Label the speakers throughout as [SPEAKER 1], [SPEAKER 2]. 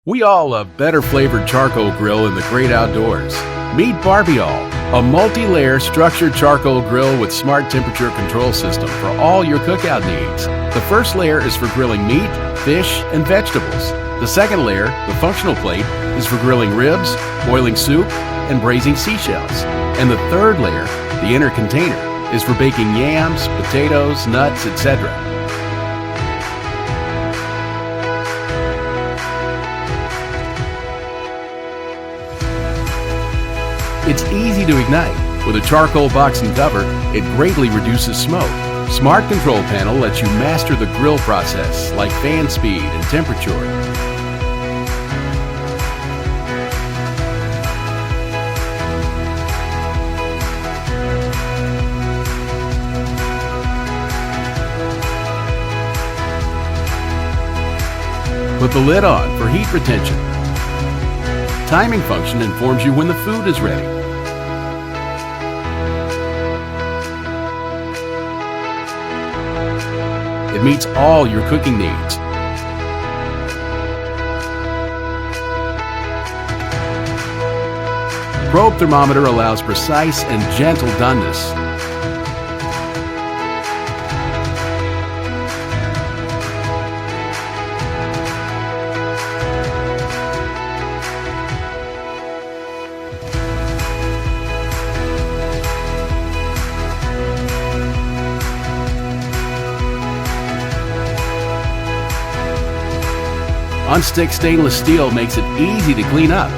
[SPEAKER 1] We all love better flavored charcoal grill in the great outdoors. Meet Barbeall, a multi-layer structured charcoal grill with smart temperature control system for all your cookout needs. The first layer is for grilling meat, fish, and vegetables. The second layer, the functional plate, is for grilling ribs, boiling soup, and braising seashells. And the third layer, the inner container, is for baking yams, potatoes, nuts, etc. It's easy to ignite. With a charcoal box and cover, it greatly reduces smoke. Smart Control Panel lets you master the grill process, like fan speed and temperature. Put the lid on for heat retention. Timing function informs you when the food is ready. It meets all your cooking needs. Probe thermometer allows precise and gentle doneness. On-stick stainless steel makes it easy to clean up.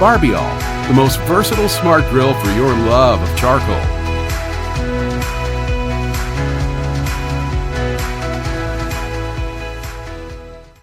[SPEAKER 1] Barbeall, the most versatile smart grill for your love of charcoal.